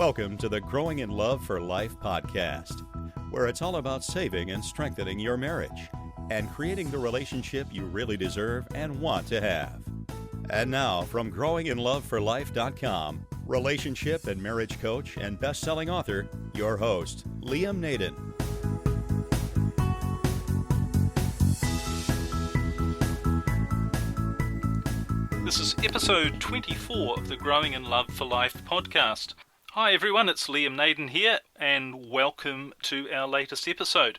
Welcome to the Growing in Love for Life podcast, where it's all about saving and strengthening your marriage and creating the relationship you really deserve and want to have. And now, from growinginloveforlife.com, relationship and marriage coach and best-selling author, your host, Liam Naden. This is episode 24 of the Growing in Love for Life podcast. Hi everyone, it's Liam Naden here, and welcome to our latest episode.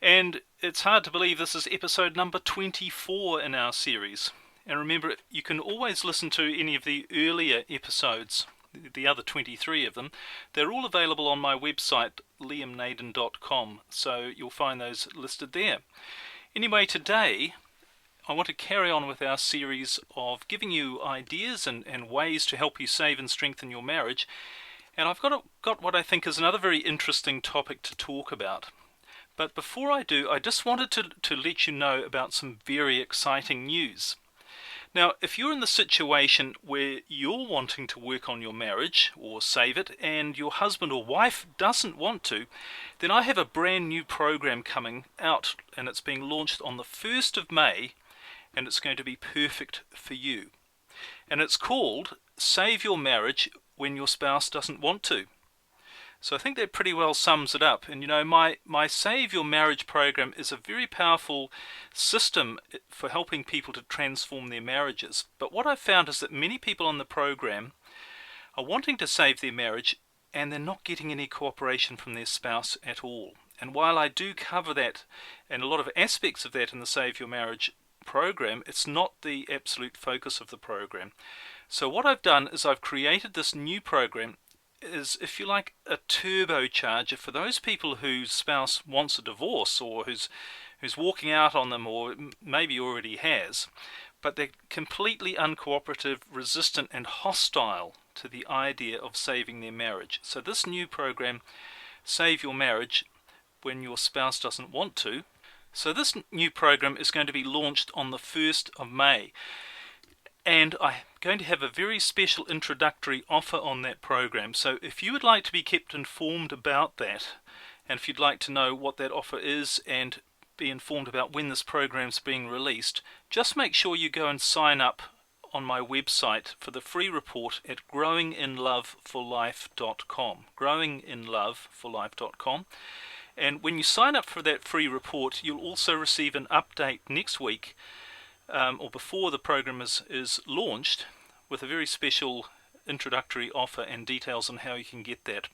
And it's hard to believe this is episode number 24 in our series. And remember, you can always listen to any of the earlier episodes, the other 23 of them. They're all available on my website, liamnaden.com, so you'll find those listed there. Anyway, today I want to carry on with our series of giving you ideas and ways to help you save and strengthen your marriage. And I've got what I think is another very interesting topic to talk about. But before I do, I just wanted to let you know about some very exciting news. Now, if you're in the situation where you're wanting to work on your marriage or save it, and your husband or wife doesn't want to, then I have a brand new program coming out, and it's being launched on the 1st of May, and it's going to be perfect for you. And it's called Save Your Marriage When Your Spouse Doesn't Want to. So I think that pretty well sums it up. And you know, my Save Your Marriage program is a very powerful system for helping people to transform their marriages. But what I've found is that many people on the program are wanting to save their marriage and they're not getting any cooperation from their spouse at all. And while I do cover that and a lot of aspects of that in the Save Your Marriage program, it's not the absolute focus of the program. So what I've done is I've created this new program is, if you like, a turbocharger for those people whose spouse wants a divorce or who's walking out on them, or maybe already has, but they're completely uncooperative, resistant and hostile to the idea of saving their marriage. So this new program, Save Your Marriage When Your Spouse Doesn't Want to, so this new program is going to be launched on the 1st of May. And I'm going to have a very special introductory offer on that program. So if you would like to be kept informed about that, and if you'd like to know what that offer is and be informed about when this program's being released, just make sure you go and sign up on my website for the free report at growinginloveforlife.com. growinginloveforlife.com. And when you sign up for that free report, you'll also receive an update next week, or before the program is launched, with a very special introductory offer and details on how you can get that.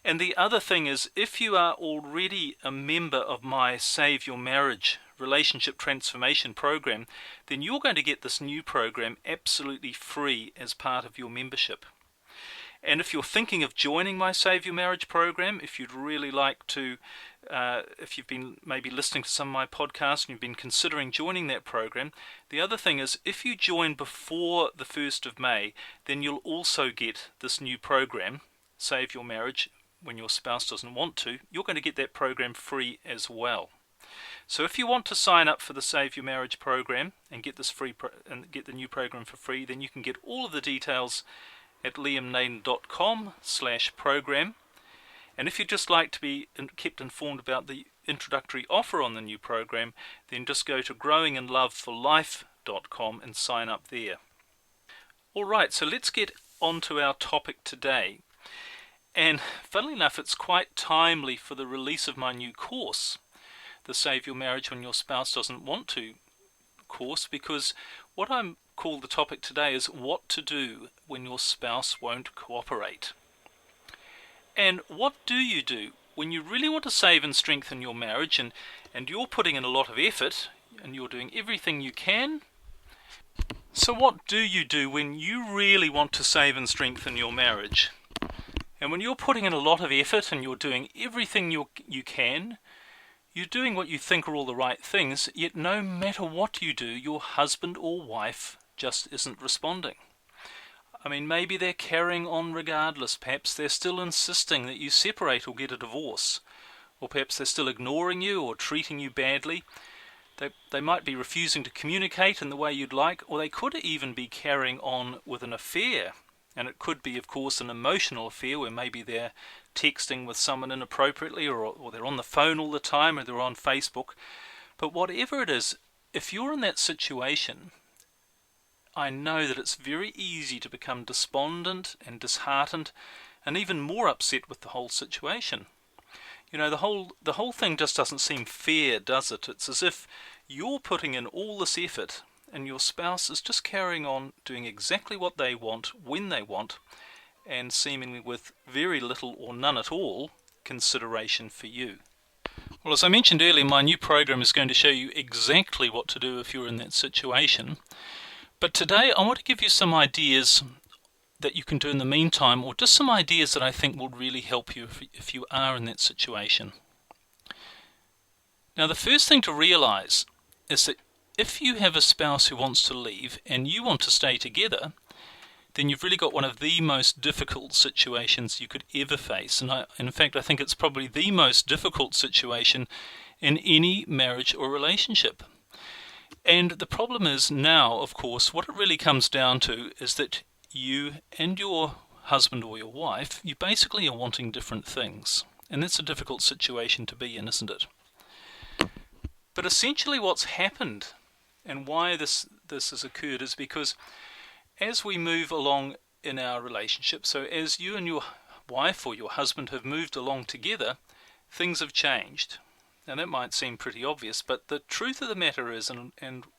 And the other thing is, if you are already a member of my Save Your Marriage Relationship Transformation program, then you're going to get this new program absolutely free as part of your membership. And if you're thinking of joining my Save Your Marriage program, if you'd really like to, if you've been maybe listening to some of my podcasts and you've been considering joining that program, the other thing is, if you join before the 1st of May, then you'll also get this new program, Save Your Marriage When Your Spouse Doesn't Want to. You're going to get that program free as well. So if you want to sign up for the Save Your Marriage program and get this free and get the new program for free, then you can get all of the details at liamnaden.com/program. And if you'd just like to be kept informed about the introductory offer on the new program, then just go to growinginloveforlife.com and sign up there. Alright, so let's get on to our topic today. And funnily enough, it's quite timely for the release of my new course, the Save Your Marriage When Your Spouse Doesn't Want to course, because what I'm called the topic today is what to do when your spouse won't cooperate. And what do you do when you really want to save and strengthen your marriage, and you're putting in a lot of effort and you're doing everything you can? So what do you do when you really want to save and strengthen your marriage? And when you're putting in a lot of effort and you're doing everything you can, you're doing what you think are all the right things, yet no matter what you do, your husband or wife just isn't responding. I mean, maybe they're carrying on regardless. Perhaps they're still insisting that you separate or get a divorce. Or perhaps they're still ignoring you or treating you badly. They might be refusing to communicate in the way you'd like, or they could even be carrying on with an affair And it could be, of course, an emotional affair where maybe they're texting with someone inappropriately, or they're on the phone all the time, or they're on Facebook. But whatever it is, if you're in that situation, I know that it's very easy to become despondent and disheartened and even more upset with the whole situation. You know, the whole thing just doesn't seem fair, does it? It's as if you're putting in all this effort and your spouse is just carrying on doing exactly what they want, when they want, and seemingly with very little or none at all consideration for you. Well, as I mentioned earlier, my new program is going to show you exactly what to do if you're in that situation. But today I want to give you some ideas that you can do in the meantime, or just some ideas that I think will really help you if you are in that situation. Now, the first thing to realize is that if you have a spouse who wants to leave and you want to stay together, then you've really got one of the most difficult situations you could ever face. And in fact, I think it's probably the most difficult situation in any marriage or relationship. And the problem is now, of course, what it really comes down to is that you and your husband or your wife, you basically are wanting different things. And that's a difficult situation to be in, isn't it? But essentially what's happened and why this has occurred is because as we move along in our relationship, so as you and your wife or your husband have moved along together, things have changed. Now that might seem pretty obvious, but the truth of the matter is, and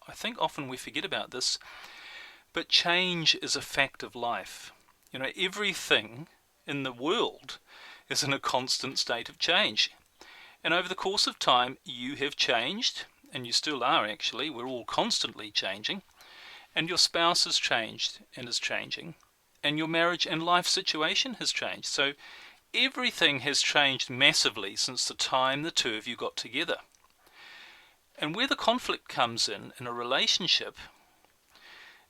I think often we forget about this, but change is a fact of life. You know, everything in the world is in a constant state of change. And over the course of time, you have changed, and you still are actually, we're all constantly changing, and your spouse has changed and is changing, and your marriage and life situation has changed. So everything has changed massively since the time the two of you got together. And where the conflict comes in a relationship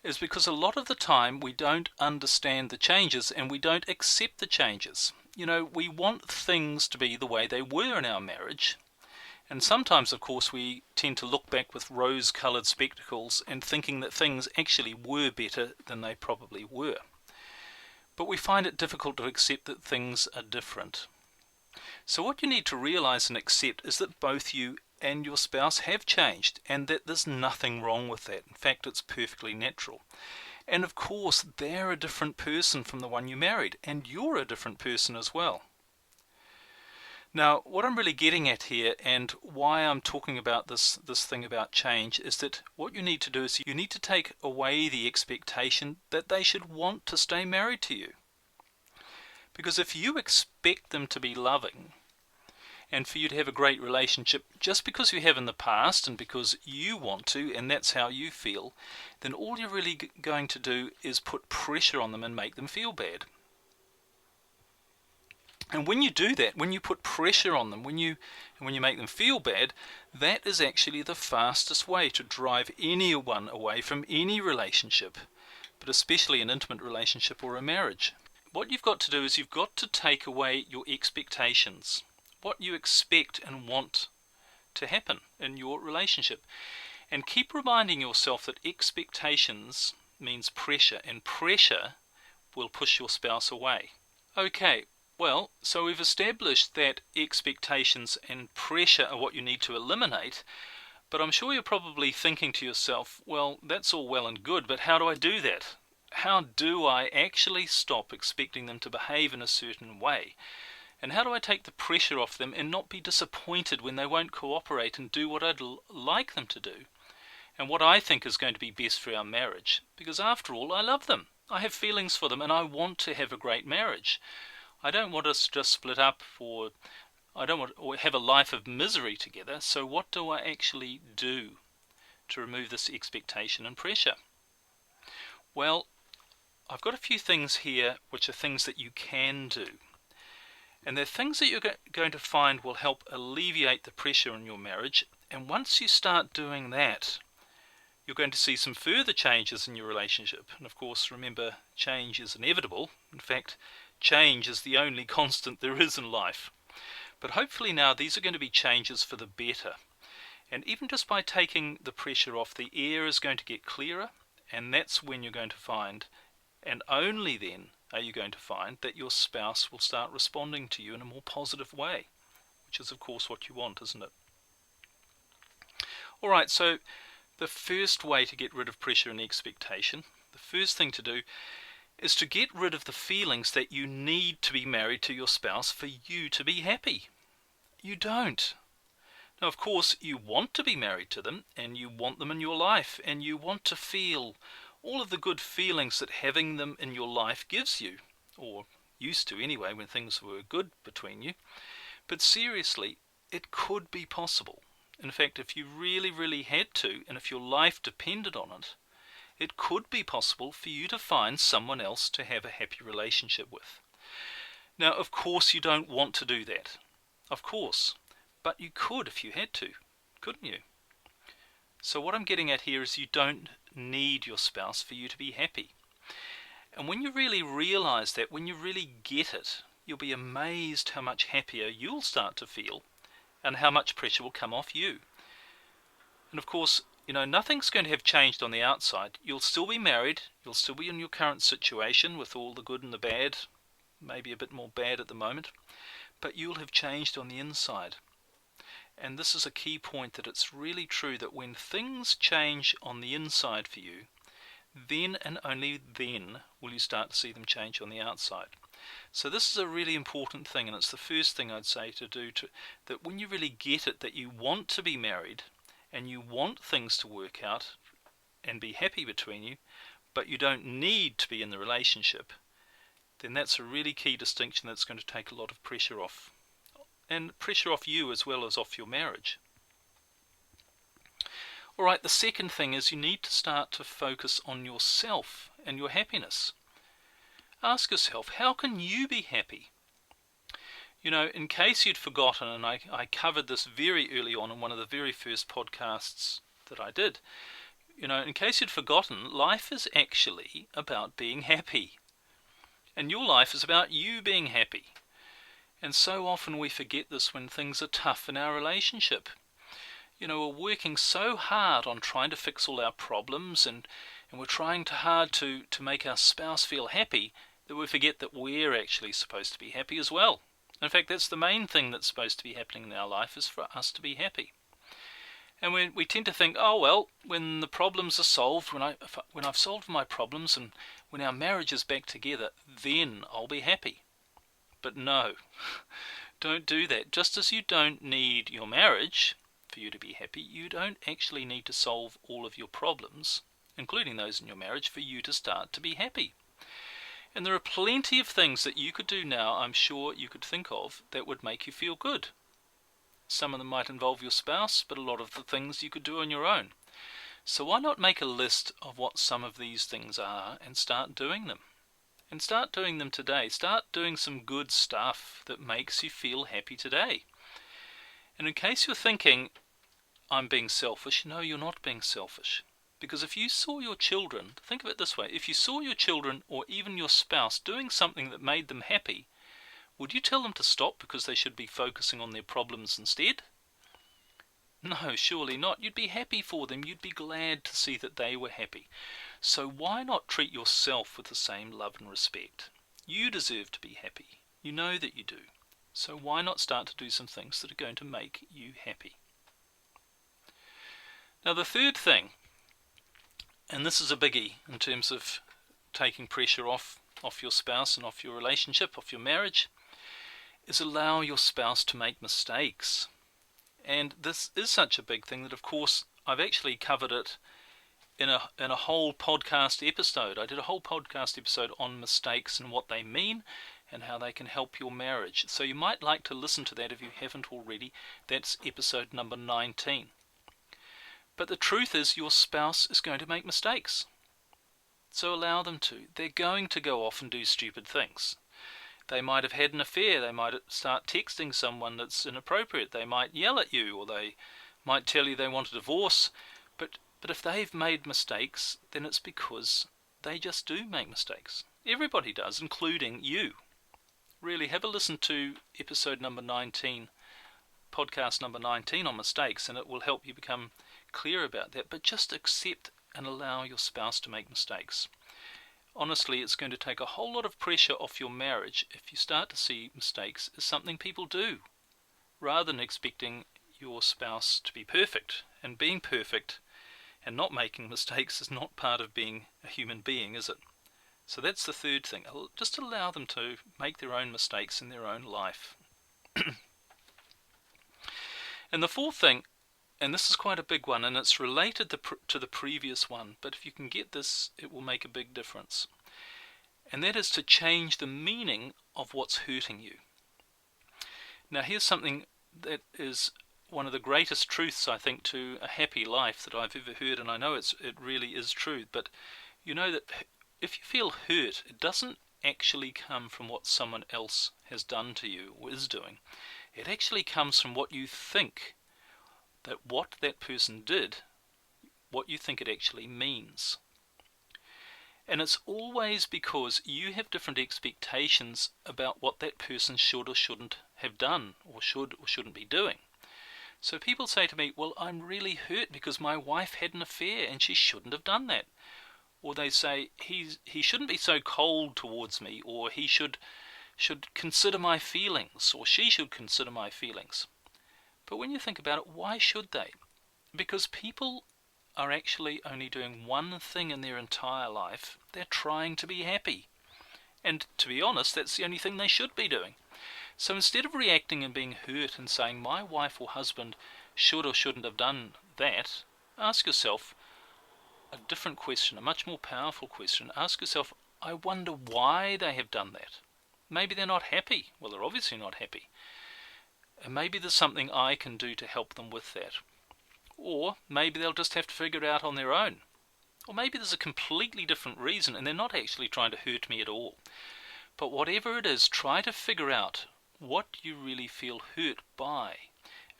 is because a lot of the time we don't understand the changes and we don't accept the changes. You know, we want things to be the way they were in our marriage. And sometimes, of course, we tend to look back with rose-coloured spectacles and thinking that things actually were better than they probably were. But we find it difficult to accept that things are different. So what you need to realise and accept is that both you and your spouse have changed, and that there's nothing wrong with that. In fact, it's perfectly natural. And of course, they're a different person from the one you married, and you're a different person as well. Now, what I'm really getting at here, and why I'm talking about this thing about change, is that what you need to do is you need to take away the expectation that they should want to stay married to you. Because if you expect them to be loving, and for you to have a great relationship just because you have in the past and because you want to and that's how you feel, then all you're really going to do is put pressure on them and make them feel bad. And when you do that, when you put pressure on them, when you make them feel bad, that is actually the fastest way to drive anyone away from any relationship, but especially an intimate relationship or a marriage. What you've got to do is you've got to take away your expectations, what you expect and want to happen in your relationship. And keep reminding yourself that expectations means pressure, and pressure will push your spouse away. Okay, well, so we've established that expectations and pressure are what you need to eliminate, but I'm sure you're probably thinking to yourself, well, that's all well and good, but how do I do that? How do I actually stop expecting them to behave in a certain way? And how do I take the pressure off them and not be disappointed when they won't cooperate and do what I'd like them to do? And what I think is going to be best for our marriage. Because after all, I love them. I have feelings for them and I want to have a great marriage. I don't want us to just split up I don't want to have a life of misery together. So what do I actually do to remove this expectation and pressure? Well, I've got a few things here which are things that you can do. And they're things that you're going to find will help alleviate the pressure in your marriage. And once you start doing that, you're going to see some further changes in your relationship. And of course, remember, change is inevitable. In fact, change is the only constant there is in life. But hopefully now these are going to be changes for the better. And even just by taking the pressure off, the air is going to get clearer. And that's when you're going to find, and only then, are you going to find that your spouse will start responding to you in a more positive way, which is of course what you want, isn't it? Alright, so the first way to get rid of pressure and expectation, the first thing to do is to get rid of the feelings that you need to be married to your spouse for you to be happy. You don't. Now, of course, you want to be married to them, and you want them in your life, and you want to feel all of the good feelings that having them in your life gives you, or used to anyway when things were good between you. But seriously, it could be possible. In fact, if you really, really had to, and if your life depended on it, it could be possible for you to find someone else to have a happy relationship with. Now, of course, you don't want to do that. Of course. But you could if you had to, couldn't you? So what I'm getting at here is you don't need your spouse for you to be happy. And when you really realize that, when you really get it, you'll be amazed how much happier you'll start to feel and how much pressure will come off you. And of course, nothing's going to have changed on the outside. You'll still be married, you'll still be in your current situation with all the good and the bad, maybe a bit more bad at the moment, but you'll have changed on the inside. And this is a key point, that it's really true that when things change on the inside for you, then and only then will you start to see them change on the outside. So this is a really important thing, and it's the first thing I'd say to do, that when you really get it, that you want to be married and you want things to work out and be happy between you, but you don't need to be in the relationship, then that's a really key distinction that's going to take a lot of pressure off. And pressure off you as well as off your marriage. Alright, the second thing is you need to start to focus on yourself and your happiness. Ask yourself, how can you be happy? In case you'd forgotten, and I covered this very early on in one of the very first podcasts that I did, in case you'd forgotten, life is actually about being happy. And your life is about you being happy. And so often we forget this when things are tough in our relationship. We're working so hard on trying to fix all our problems, and we're trying hard to make our spouse feel happy, that we forget that we're actually supposed to be happy as well. In fact, that's the main thing that's supposed to be happening in our life, is for us to be happy. And we tend to think, oh well, when the problems are solved, when I've solved my problems and when our marriage is back together, then I'll be happy. But no, don't do that. Just as you don't need your marriage for you to be happy, you don't actually need to solve all of your problems, including those in your marriage, for you to start to be happy. And there are plenty of things that you could do now, I'm sure you could think of, that would make you feel good. Some of them might involve your spouse, but a lot of the things you could do on your own. So why not make a list of what some of these things are and start doing them? And start doing them today. Start doing some good stuff that makes you feel happy today. And in case you're thinking, I'm being selfish, no, you're not being selfish. Because if you saw your children, think of it this way, if you saw your children or even your spouse doing something that made them happy, would you tell them to stop because they should be focusing on their problems instead? No, surely not. You'd be happy for them. You'd be glad to see that they were happy. So why not treat yourself with the same love and respect? You deserve to be happy. You know that you do. So why not start to do some things that are going to make you happy? Now the third thing, and this is a biggie in terms of taking pressure off your spouse and off your relationship, off your marriage, is allow your spouse to make mistakes. And this is such a big thing that, of course, I've actually covered it in a whole podcast episode. I did a whole podcast episode on mistakes and what they mean and how they can help your marriage. So you might like to listen to that if you haven't already. That's episode number 19. But the truth is, your spouse is going to make mistakes. So allow them to. They're going to go off and do stupid things. They might have had an affair. They might start texting someone that's inappropriate. They might yell at you, or they might tell you they want a divorce. But if they've made mistakes, then it's because they just do make mistakes. Everybody does, including you. Really, have a listen to episode number 19, podcast number 19 on mistakes, and it will help you become clear about that. But just accept and allow your spouse to make mistakes. honestly, it's going to take a whole lot of pressure off your marriage if you start to see mistakes as something people do, rather than expecting your spouse to be perfect. And being perfect and not making mistakes is not part of being a human being, is it? So that's the third thing. Just allow them to make their own mistakes in their own life. And the fourth thing, and this is quite a big one, and it's related to the previous one, but if you can get this, it will make a big difference. And that is to change the meaning of what's hurting you. Now here's something that is one of the greatest truths, I think, to a happy life that I've ever heard, and I know it really is true, but you know that if you feel hurt, it doesn't actually come from what someone else has done to you or is doing. It actually comes from what you think that what that person did, what you think it actually means. And it's always because you have different expectations about what that person should or shouldn't have done, or should or shouldn't be doing. So people say to me, well, I'm really hurt because my wife had an affair and she shouldn't have done that. Or they say, he shouldn't be so cold towards me, or he should consider my feelings, or she should consider my feelings. But when you think about it, why should they? Because people are actually only doing one thing in their entire life. They're trying to be happy. And to be honest, that's the only thing they should be doing. So instead of reacting and being hurt and saying, my wife or husband should or shouldn't have done that, ask yourself a different question, a much more powerful question. Ask yourself, I wonder why they have done that. Maybe they're not happy. Well, they're obviously not happy. And maybe there's something I can do to help them with that. Or maybe they'll just have to figure it out on their own. Or maybe there's a completely different reason and they're not actually trying to hurt me at all. But whatever it is, try to figure out what you really feel hurt by.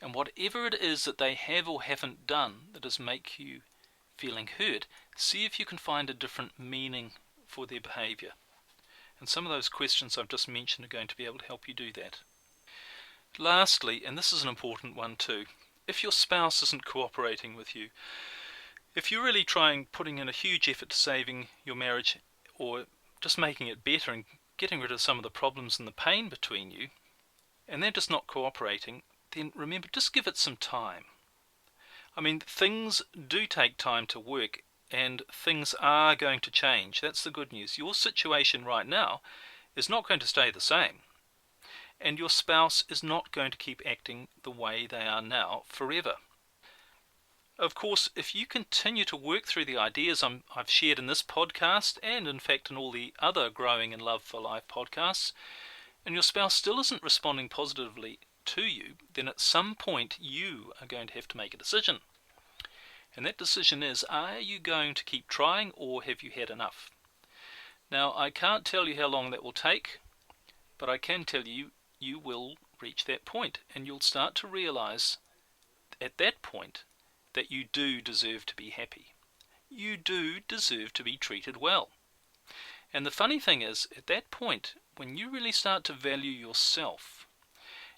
And whatever it is that they have or haven't done that does make you feeling hurt, see if you can find a different meaning for their behaviour. And some of those questions I've just mentioned are going to be able to help you do that. Lastly, and this is an important one too, if your spouse isn't cooperating with you, if you're really putting in a huge effort to saving your marriage or just making it better and getting rid of some of the problems and the pain between you, and they're just not cooperating, then remember, just give it some time. I mean, things do take time to work, and things are going to change. That's the good news. Your situation right now is not going to stay the same. And your spouse is not going to keep acting the way they are now forever. Of course, if you continue to work through the ideas I've shared in this podcast, and in fact in all the other Growing in Love for Life podcasts, and your spouse still isn't responding positively to you, then at some point you are going to have to make a decision. And that decision is, are you going to keep trying or have you had enough? Now, I can't tell you how long that will take, but I can tell you, you will reach that point, and you'll start to realize at that point that you do deserve to be happy. You do deserve to be treated well. And the funny thing is, at that point, when you really start to value yourself,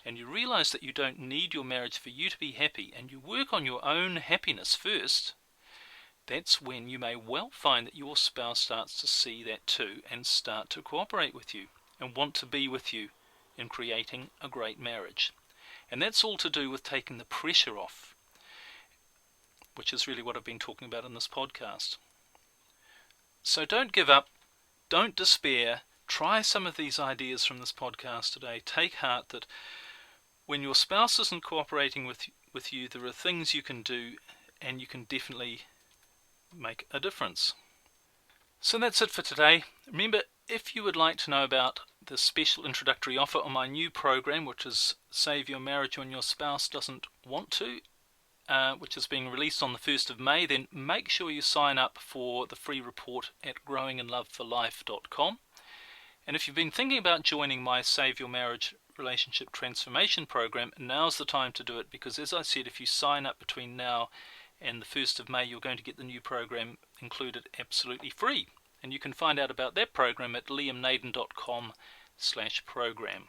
and you realize that you don't need your marriage for you to be happy, and you work on your own happiness first, that's when you may well find that your spouse starts to see that too, and start to cooperate with you, and want to be with you in creating a great marriage. And that's all to do with taking the pressure off, which is really what I've been talking about in this podcast. So don't give up, don't despair, try some of these ideas from this podcast today. Take heart that when your spouse isn't cooperating with you, there are things you can do, and you can definitely make a difference. So that's it for today. Remember, if you would like to know about the special introductory offer on my new program, which is Save Your Marriage When Your Spouse Doesn't Want To, which is being released on the 1st of May, then make sure you sign up for the free report at growinginloveforlife.com. And if you've been thinking about joining my Save Your Marriage Relationship Transformation program, now's the time to do it, because as I said, if you sign up between now and the 1st of May, you're going to get the new program included absolutely free. And you can find out about that program at liamnaden.com/program.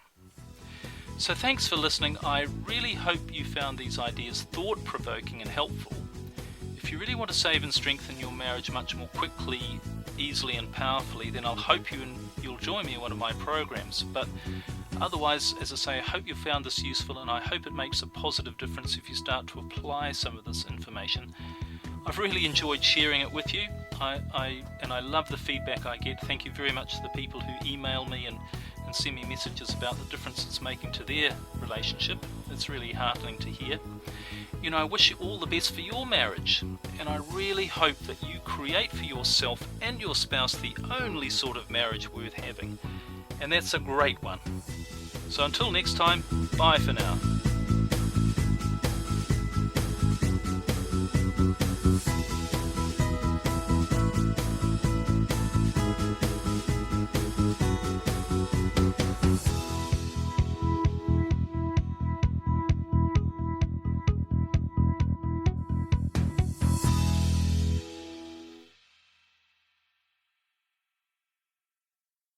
So thanks for listening. I really hope you found these ideas thought-provoking and helpful. If if you really want to save and strengthen your marriage much more quickly, easily and powerfully, then I'll hope you'll join me in one of my programs. But otherwise, as I say, I hope you found this useful, and I hope it makes a positive difference if you start to apply some of this information. I've really enjoyed sharing it with you. I love the feedback I get. Thank you very much to the people who email me and send me messages about the difference it's making to their relationship. It's really heartening to hear. I wish you all the best for your marriage, and I really hope that you create for yourself and your spouse the only sort of marriage worth having, and that's a great one. So until next time, bye for now.